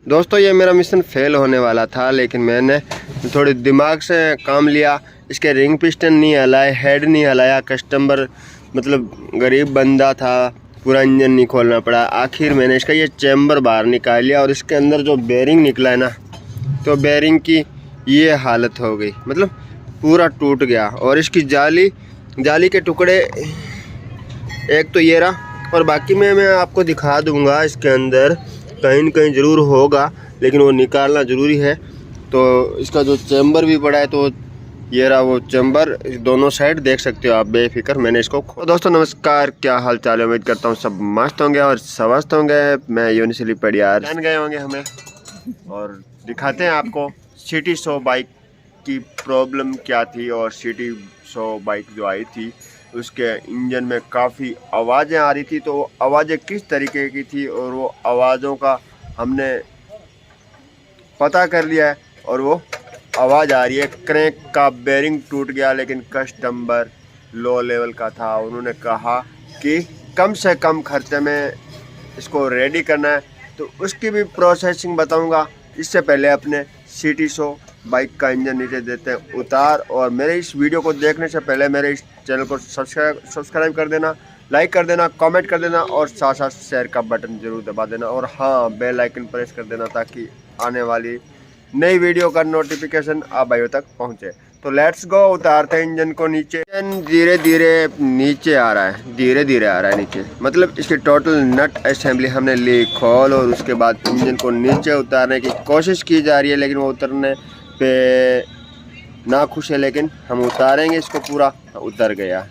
दोस्तों ये मेरा मिशन फेल होने वाला था, लेकिन मैंने थोड़ी दिमाग से काम लिया। इसके रिंग पिस्टन नहीं हलाए, हेड नहीं हलाया। कस्टमर मतलब गरीब बंदा था, पूरा इंजन नहीं खोलना पड़ा। आखिर मैंने इसका ये चैम्बर बाहर निकाल लिया और इसके अंदर जो बेरिंग निकला है ना, तो बेरिंग की ये हालत हो गई, मतलब पूरा टूट गया। और इसकी जाली के टुकड़े एक तो ये रहा, और बाकी मैं आपको दिखा दूंगा। इसके अंदर कहीं न कहीं ज़रूर होगा, लेकिन वो निकालना ज़रूरी है। तो इसका जो चैम्बर भी पड़ा है, तो ये रहा वो चैम्बर, दोनों साइड देख सकते हो आप बेफिक्र। मैंने इसको दोस्तों नमस्कार, क्या हाल चाल है? उम्मीद करता हूँ सब मस्त होंगे और स्वस्थ होंगे। मैं यूनिसली पड़ियार जान गए होंगे हमें, और दिखाते हैं आपको सिटी 100 बाइक की प्रॉब्लम क्या थी। और सिटी 100 बाइक जो आई थी, उसके इंजन में काफ़ी आवाज़ें आ रही थी। तो वो आवाज़ें किस तरीके की थी, और वो आवाज़ों का हमने पता कर लिया है। और वो आवाज़ आ रही है क्रैंक का, बेरिंग टूट गया, लेकिन कस्टमर लो लेवल का था। उन्होंने कहा कि कम से कम खर्चे में इसको रेडी करना है, तो उसकी भी प्रोसेसिंग बताऊंगा। इससे पहले अपने सिटी 100 बाइक का इंजन नीचे देते हैं उतार। और मेरे इस वीडियो को देखने से पहले मेरे इस चैनल को सब्सक्राइब कर देना, लाइक कर देना, कमेंट कर देना, और साथ साथ शेयर का बटन ज़रूर दबा देना। और हाँ, बेल आइकन प्रेस कर देना, ताकि आने वाली नई वीडियो का नोटिफिकेशन आप भाइयों तक पहुँचे। तो लेट्स गो, उतारते हैं इंजन को नीचे। इंजन धीरे धीरे नीचे आ रहा है, धीरे धीरे आ रहा है नीचे। मतलब इसकी टोटल नट असेंबली हमने ली खोल, और उसके बाद इंजन को नीचे उतारने की कोशिश की जा रही है, लेकिन वो उतरने पे ना खुश है। लेकिन हम उतारेंगे इसको, पूरा उतर गया।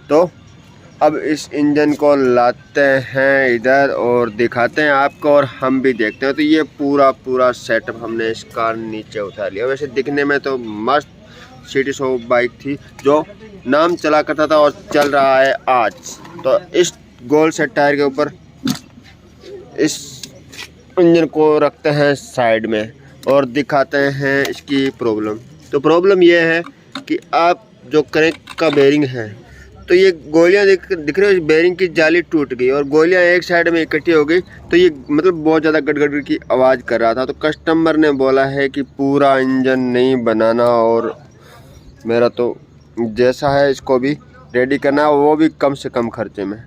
तो अब इस इंजन को लाते हैं इधर और दिखाते हैं आपको, और हम भी देखते हैं। तो ये पूरा सेटअप हमने इसका नीचे उतार लिया। वैसे दिखने में तो मस्त सिटी 100 बाइक थी, जो नाम चला करता था और चल रहा है आज। तो इस गोल सेट टायर के ऊपर इस इंजन को रखते हैं साइड में, और दिखाते हैं इसकी प्रॉब्लम। तो प्रॉब्लम ये है कि आप जो क्रैंक का बेरिंग है, तो ये गोलियां दिख रही है, बेरिंग की जाली टूट गई और गोलियां एक साइड में इकट्ठी हो गई। तो ये मतलब बहुत ज़्यादा गड़गड़ की आवाज़ कर रहा था। तो कस्टमर ने बोला है कि पूरा इंजन नहीं बनाना, और मेरा तो जैसा है इसको भी रेडी करना, वो भी कम से कम खर्चे में।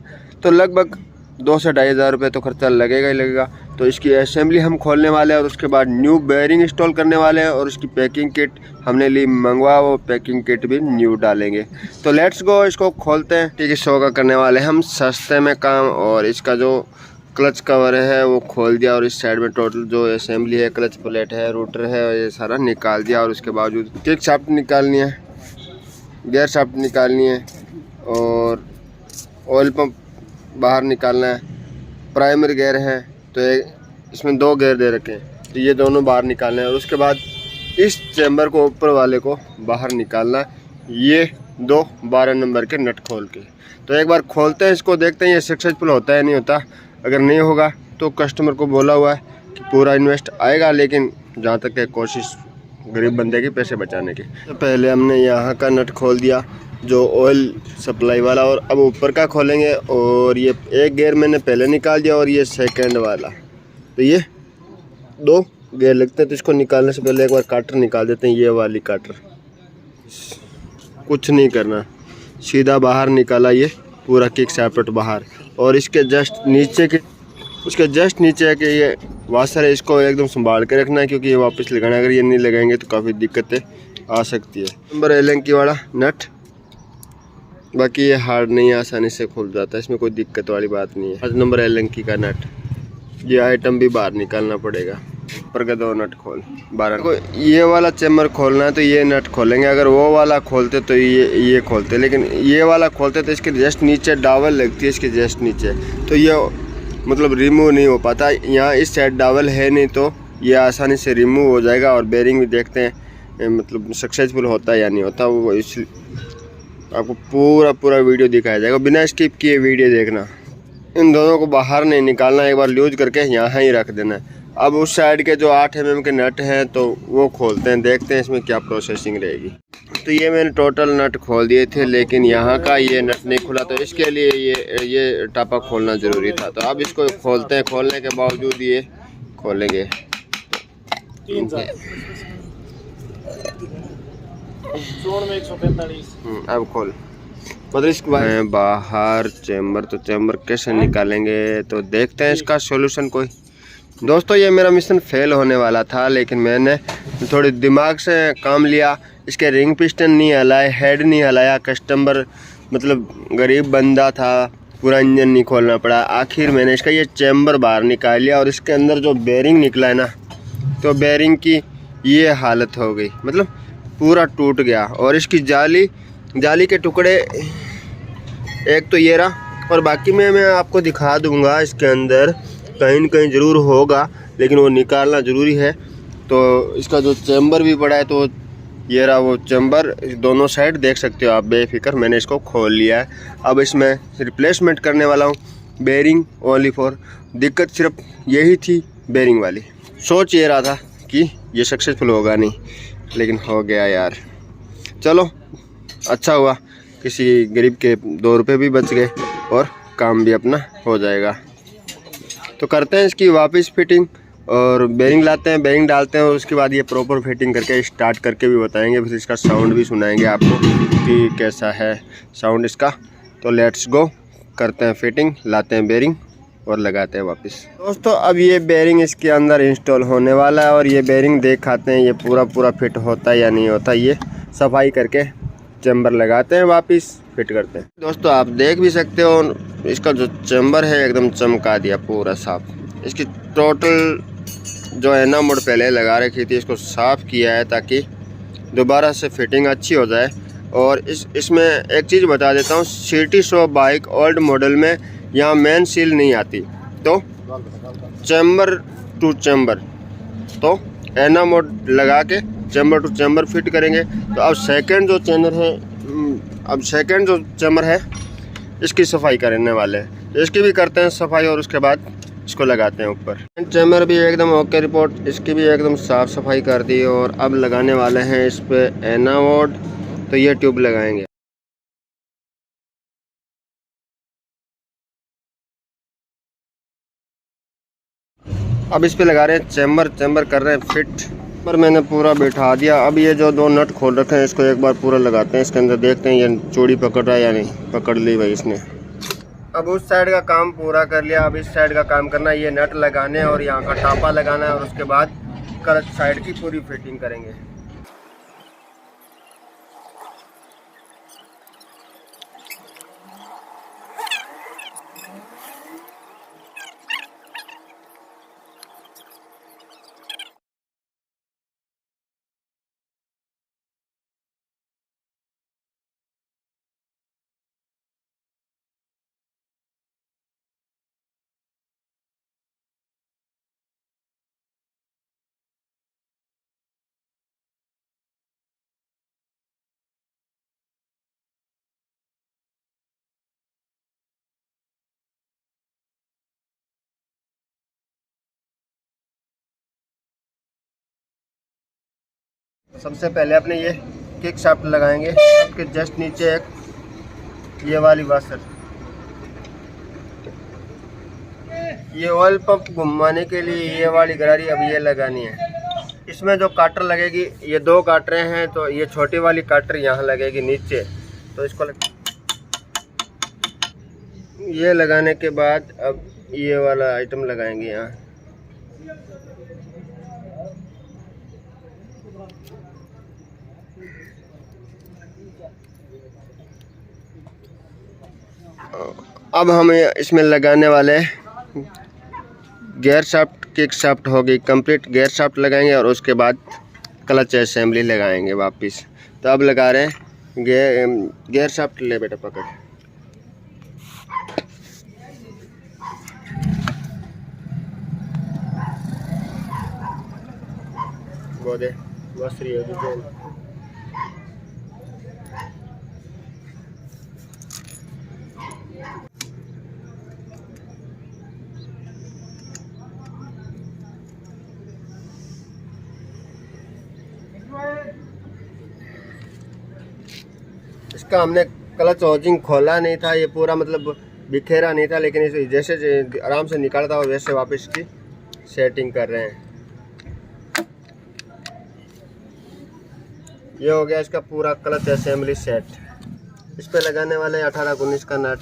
तो लगभग 2 से 2.5 हज़ार रुपये तो खर्चा लगेगा ही लगेगा। तो इसकी असेंबली हम खोलने वाले हैं, और उसके बाद न्यू बेयरिंग इंस्टॉल करने वाले हैं। और उसकी पैकिंग किट हमने ली मंगवा, वो पैकिंग किट भी न्यू डालेंगे। तो लेट्स गो, इसको खोलते हैं। ठीक है, 100 का करने वाले हम सस्ते में काम। और इसका जो क्लच कवर है वो खोल दिया, और इस साइड में टोटल जो असेंबली है, क्लच प्लेट है, रोटर है, ये सारा निकाल दिया। और उसके बावजूद किक शाफ्ट निकालनी है, गियर शाफ्ट निकालनी है, और ऑयल पंप बाहर निकालना है। प्राइमरी गियर है, तो इसमें 2 गियर दे रखे हैं, तो ये दोनों बाहर निकालना है। और उसके बाद इस चैम्बर को, ऊपर वाले को बाहर निकालना है, ये 2 12 नंबर के नट खोल के। तो एक बार खोलते हैं इसको, देखते हैं ये सक्सेसफुल होता है नहीं होता। अगर नहीं होगा तो कस्टमर को बोला हुआ है कि पूरा इन्वेस्ट आएगा, लेकिन जहाँ तक है कोशिश गरीब बंदे की पैसे बचाने की। तो पहले हमने यहाँ का नट खोल दिया, जो ऑयल सप्लाई वाला, और अब ऊपर का खोलेंगे। और ये एक गियर मैंने पहले निकाल दिया, और ये सेकंड वाला। तो ये 2 गियर लगते हैं। तो इसको निकालने से पहले एक बार काटर निकाल देते हैं। ये वाली काटर, कुछ नहीं करना, सीधा बाहर निकाला, ये पूरा किक शाफ्ट बाहर। और इसके जस्ट नीचे के, उसके जस्ट नीचे है कि ये वाशर है, इसको एकदम संभाल के रखना है, क्योंकि ये वापस लगाना। अगर ये नहीं लगाएंगे तो काफ़ी दिक्कतें आ सकती है। नंबर एलंकी वाला नट, बाकी ये हार्ड नहीं है, आसानी से खुल जाता है, इसमें कोई दिक्कत वाली बात नहीं है। 5 नंबर एलंकी का नट, ये आइटम भी बाहर निकालना पड़ेगा। ऊपर का 2 नट खोल 12 को, ये वाला चैम्बर खोलना है, तो ये नट खोलेंगे। अगर वो वाला खोलते तो ये खोलते, लेकिन ये वाला खोलते तो इसके जस्ट नीचे डावल लगती है, इसके जस्ट नीचे। तो ये मतलब रिमूव नहीं हो पाता। यहाँ इस साइड डावल है नहीं, तो ये आसानी से रिमूव हो जाएगा। और बेरिंग भी देखते हैं मतलब सक्सेसफुल होता है या नहीं होता, वो इस आपको पूरा वीडियो दिखाया जाएगा, बिना स्किप किए वीडियो देखना। इन दोनों को बाहर नहीं निकालना, एक बार लूज करके यहाँ ही रख देना है। अब उस साइड के जो 8 mm के नट हैं, तो वो खोलते हैं, देखते हैं इसमें क्या प्रोसेसिंग रहेगी। तो ये मैंने टोटल नट खोल दिए थे, लेकिन यहाँ का ये नट नहीं खुला, तो इसके लिए ये टापा खोलना ज़रूरी था। तो अब इसको खोलते हैं, खोलने के बावजूद ये खोलेंगे। में 145। अब खोल मतलब इसके बाद बाहर चैम्बर, तो चैम्बर कैसे निकालेंगे, तो देखते हैं इसका सॉल्यूशन कोई। दोस्तों ये मेरा मिशन फेल होने वाला था, लेकिन मैंने थोड़ी दिमाग से काम लिया। इसके रिंग पिस्टन नहीं हलाए, हेड नहीं हलाया, कस्टमर मतलब गरीब बंदा था, पूरा इंजन नहीं खोलना पड़ा। आखिर मैंने इसका ये चैम्बर बाहर निकाल लिया और इसके अंदर जो बेरिंग निकला है ना, तो बेरिंग की ये हालत हो गई, मतलब पूरा टूट गया। और इसकी जाली के टुकड़े एक तो ये रहा, और बाकी मैं आपको दिखा दूंगा। इसके अंदर कहीं न कहीं ज़रूर होगा, लेकिन वो निकालना ज़रूरी है। तो इसका जो चैम्बर भी पड़ा है, तो ये रहा वो चैम्बर, दोनों साइड देख सकते हो आप बेफिक्र। मैंने इसको खोल लिया है, अब इसमें रिप्लेसमेंट करने वाला हूँ बेरिंग ओनली फॉर। दिक्कत सिर्फ यही थी बेरिंग वाली। सोच ये रहा था कि ये सक्सेसफुल होगा नहीं, लेकिन हो गया यार। चलो अच्छा हुआ, किसी गरीब के 2 रुपये भी बच गए और काम भी अपना हो जाएगा। तो करते हैं इसकी वापस फिटिंग और बेरिंग लाते हैं, बेरिंग डालते हैं, और उसके बाद ये प्रॉपर फिटिंग करके स्टार्ट करके भी बताएंगे, फिर इसका साउंड भी सुनाएंगे आपको कि कैसा है साउंड इसका। तो लेट्स गो, करते हैं फिटिंग, लाते हैं बेरिंग और लगाते हैं वापस। दोस्तों अब ये बेरिंग इसके अंदर इंस्टॉल होने वाला है, और ये बेरिंग दिखाते हैं ये पूरा फिट होता है या नहीं होता। ये सफाई करके चैम्बर लगाते हैं, वापस फिट करते हैं। दोस्तों आप देख भी सकते हो, इसका जो चैम्बर है एकदम चमका दिया पूरा साफ। इसकी टोटल जो एना मोड पहले लगा रखी थी, इसको साफ़ किया है ताकि दोबारा से फिटिंग अच्छी हो जाए। और इसमें एक चीज़ बता देता हूँ, city shop bike old model में यहाँ मेन सील नहीं आती, तो चैम्बर टू चैम्बर, तो एना मोड लगा के चैम्बर टू चैम्बर फिट करेंगे। तो अब सेकंड जो चैम्बर है इसकी सफाई करने वाले हैं, इसकी भी करते हैं सफाई और उसके बाद इसको लगाते हैं ऊपर। चैम्बर भी एकदम ओके रिपोर्ट, इसकी भी एकदम साफ़ सफाई कर दी। और अब लगाने वाले हैं इस पे एना मोड, तो ये ट्यूब लगाएंगे। अब इस पे लगा रहे हैं चैम्बर कर रहे हैं फिट। पर मैंने पूरा बैठा दिया। अब ये जो 2 नट खोल रखे हैं, इसको एक बार पूरा लगाते हैं इसके अंदर, देखते हैं ये चूड़ी पकड़ रहा है या नहीं। पकड़ ली भाई इसने। अब उस साइड का काम पूरा कर लिया, अब इस साइड का काम करना है। ये नट लगाने और यहाँ का टापा लगाना है, और उसके बाद करत साइड की पूरी फिटिंग करेंगे। सबसे पहले अपने ये किक शाफ्ट लगाएंगे, उसके जस्ट नीचे एक ये वाली वाशर, ये ऑयल पंप घुमाने के लिए ये वाली गरारी अब ये लगानी है। इसमें जो काटर लगेगी, ये 2 काटरे हैं, तो ये छोटी वाली काटर यहाँ लगेगी नीचे। तो इसको ये लगाने के बाद अब ये वाला आइटम लगाएंगे यहाँ। अब हम इसमें लगाने वाले गियर शाफ्ट, किक शाफ्ट होगी कंप्लीट, गियर शाफ्ट लगाएंगे और उसके बाद क्लच असेंबली लगाएंगे वापस। तो अब लगा रहे हैं गियर शाफ्ट। ले बेटा पकड़। वो दे बस रही है। इसका हमने क्लच हाउसिंग खोला नहीं था, ये पूरा मतलब बिखेरा नहीं था, लेकिन इसे जैसे आराम से निकाला था और वैसे वापस की सेटिंग कर रहे हैं। ये हो गया इसका पूरा क्लच असेंबली सेट। इस पे लगाने वाले 18-19 का नट।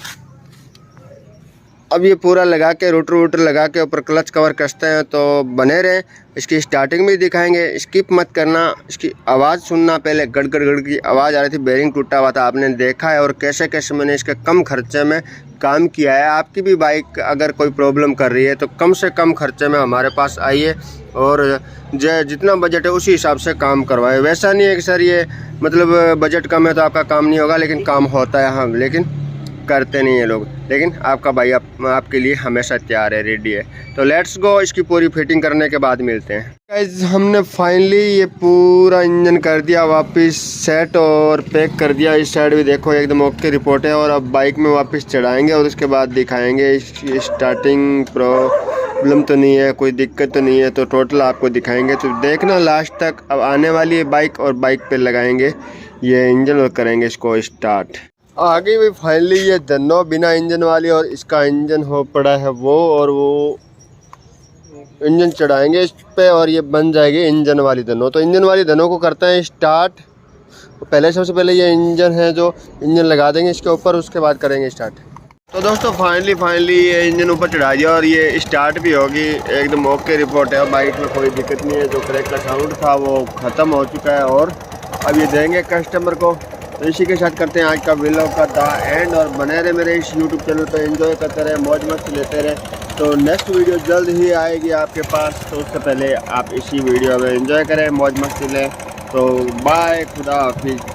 अब ये पूरा लगा के रोटर लगा के ऊपर क्लच कवर कसते हैं, तो बने रहें। इसकी स्टार्टिंग भी दिखाएंगे, स्किप मत करना। इसकी आवाज़ सुनना, पहले गड़ की आवाज़ आ रही थी, बेरिंग टूटा हुआ था, आपने देखा है। और कैसे कैसे मैंने इसके कम खर्चे में काम किया है। आपकी भी बाइक अगर कोई प्रॉब्लम कर रही है तो कम से कम खर्चे में हमारे पास आइए और जितना बजट है उसी हिसाब से काम करवाए। वैसा नहीं है कि सर ये मतलब बजट कम है तो आपका काम नहीं होगा, लेकिन काम होता है, हम लेकिन करते नहीं है लोग। लेकिन आपका भाई आपके लिए हमेशा तैयार है, रेडी है। तो लेट्स गो, इसकी पूरी फिटिंग करने के बाद मिलते हैं। गाइस हमने फाइनली ये पूरा इंजन कर दिया वापस सेट और पैक कर दिया। इस साइड भी देखो एकदम ओके रिपोर्ट है। और अब बाइक में वापस चढ़ाएंगे और उसके बाद दिखाएंगे इसकी स्टार्टिंग प्रॉब्लम तो नहीं है, कोई दिक्कत तो नहीं है, तो टोटल आपको दिखाएंगे। तो देखना लास्ट तक। अब आने वाली है बाइक और बाइक पे लगाएंगे ये इंजन और करेंगे इसको स्टार्ट। आगे भी फाइनली ये दोनों बिना इंजन वाली और इसका इंजन हो पड़ा है वो, और वो इंजन चढ़ाएंगे इस पे और ये बन जाएगी इंजन वाली दोनों। तो इंजन वाली दोनों को करते हैं स्टार्ट। पहले सबसे पहले ये इंजन है जो इंजन लगा देंगे इसके ऊपर, उसके बाद करेंगे स्टार्ट। तो दोस्तों फाइनली ये इंजन ऊपर चढ़ा दिया और ये स्टार्ट भी होगी। एकदम ओके रिपोर्ट है, बाइक में कोई दिक्कत नहीं है। जो क्रैक का साउंड था वो ख़त्म हो चुका है और अब ये देंगे कस्टमर को। तो इसी के साथ करते हैं आज का व्लॉग का द एंड। और बने रहे मेरे इस यूट्यूब चैनल पे, एंजॉय करते रहे, मौज मस्ती लेते रहे। तो नेक्स्ट वीडियो जल्द ही आएगी आपके पास, तो उससे पहले आप इसी वीडियो में एंजॉय करें, मौज मस्ती लें। तो बाय, खुदा हाफिज़।